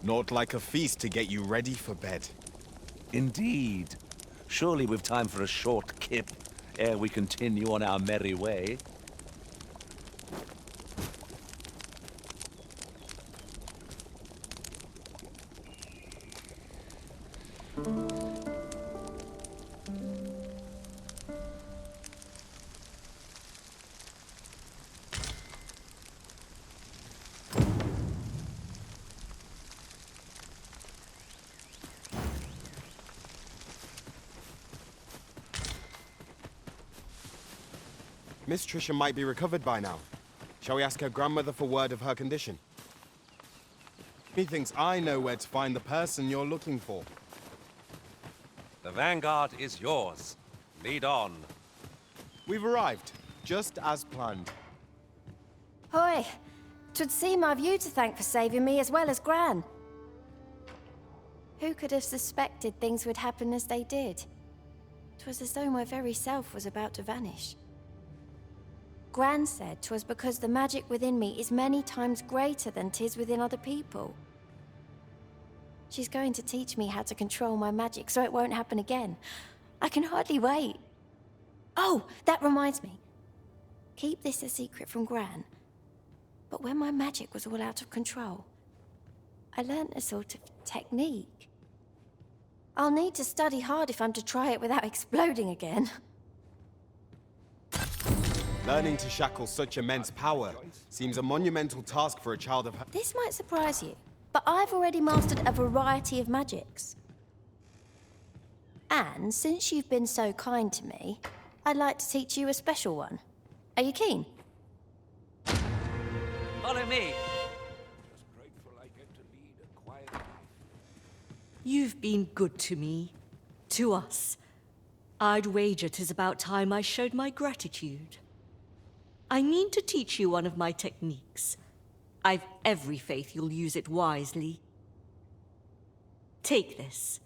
Not like a feast to get you ready for bed. Indeed. Surely we've time for a short kip ere we continue on our merry way. Miss Trysha might be recovered by now. Shall we ask her grandmother for word of her condition? Methinks I know where to find the person you're looking for. The vanguard is yours. Lead on. We've arrived, just as planned. Hoi! 'Twould seem I've you to thank for saving me as well as Gran. Who could have suspected things would happen as they did? 'Twas as though my very self was about to vanish. Gran said 'twas because the magic within me is many times greater than 'tis within other people. She's going to teach me how to control my magic so it won't happen again. I can hardly wait. Oh, that reminds me. Keep this a secret from Gran. But when my magic was all out of control, I learnt a sort of technique. I'll need to study hard if I'm to try it without exploding again. Learning to shackle such immense power seems a monumental task for a child of her. This might surprise you, but I've already mastered a variety of magics. And since you've been so kind to me, I'd like to teach you a special one. Are you keen? Follow me. You've been good to me. To us. I'd wager 'tis about time I showed my gratitude. I mean to teach you one of my techniques. I've every faith you'll use it wisely. Take this,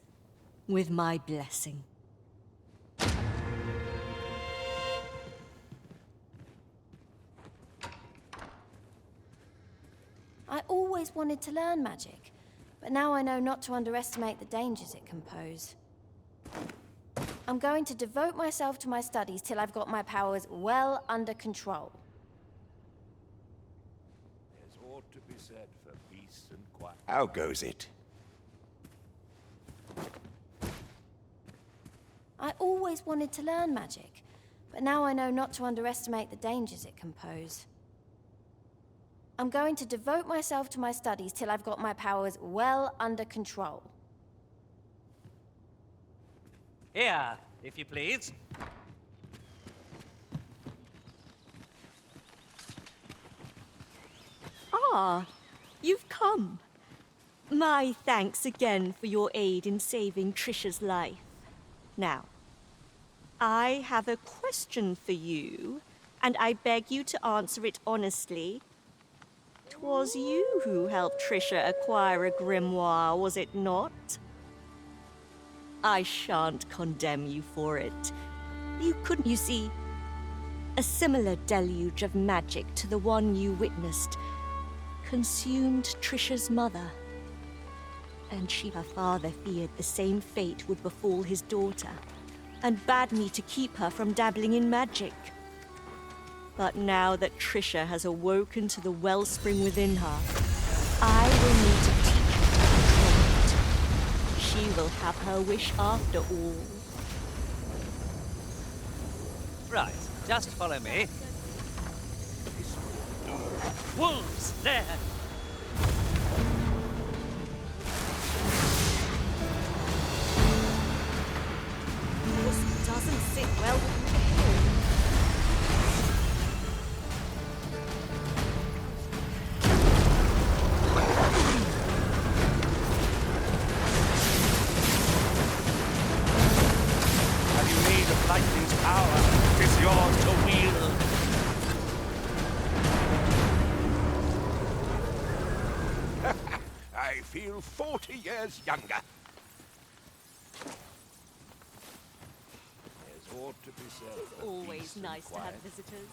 with my blessing. I always wanted to learn magic, but now I know not to underestimate the dangers it can pose. I'm going to devote myself to my studies till I've got my powers well under control. There's ought to be said for peace and quiet. How goes it? I always wanted to learn magic, but now I know not to underestimate the dangers it can pose. I'm going to devote myself to my studies till I've got my powers well under control. Here, if you please. Ah, you've come. My thanks again for your aid in saving Trysha's life. Now, I have a question for you, and I beg you to answer it honestly. 'Twas you who helped Trysha acquire a grimoire, was it not? I shan't condemn you for it. You couldn't, you see. A similar deluge of magic to the one you witnessed consumed Trysha's mother. And her father feared the same fate would befall his daughter, and bade me to keep her from dabbling in magic. But now that Trysha has awoken to the wellspring within her, I will need to teach her to control it. She will have her wish after all. Right, just follow me. Wolves, there! This doesn't sit well with me at all. Have you need of lightning's power? 'Tis yours to wield. I feel 40 years younger. There's ought to be said It's for always peace and nice to have quiet. visitors.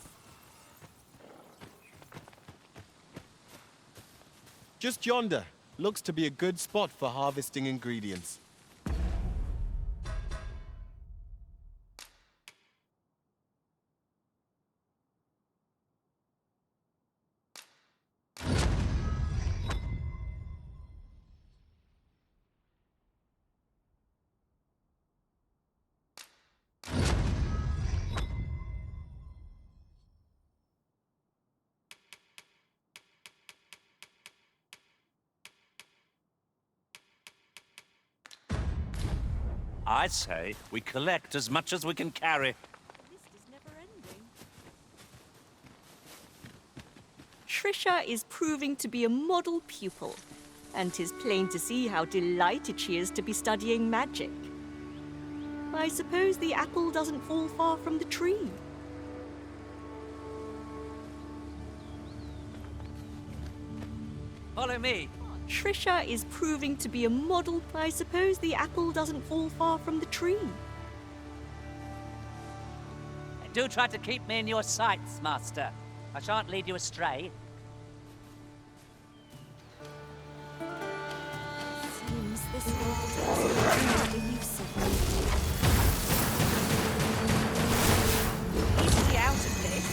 Just yonder. Looks to be a good spot for harvesting ingredients. I say we collect as much as we can carry. List is never ending. Trysha is proving to be a model pupil, and 'tis plain to see how delighted she is to be studying magic. I suppose the apple doesn't fall far from the tree. Follow me. Trysha is proving to be a model. I suppose the apple doesn't fall far from the tree. And do try to keep me in your sights, Master. I shan't lead you astray. Seems this world has the use of me. Easily out of this.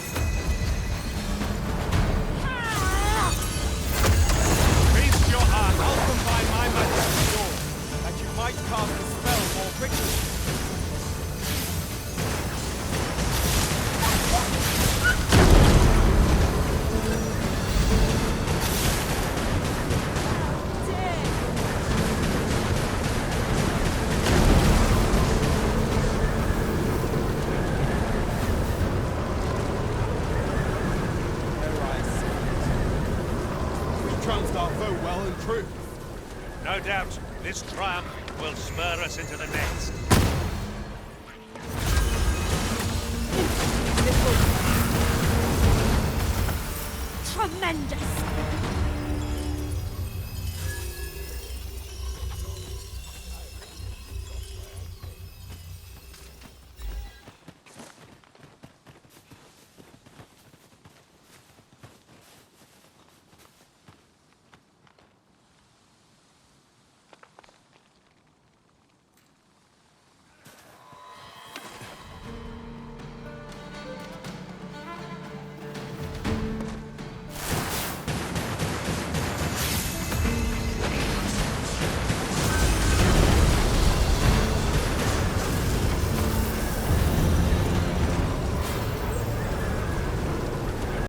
Feast your heart. I'll combine my magic with yours, that you might cast the spell more quickly. Trounced our foe well and true. No doubt, this triumph will spur us into the next. Tremendous!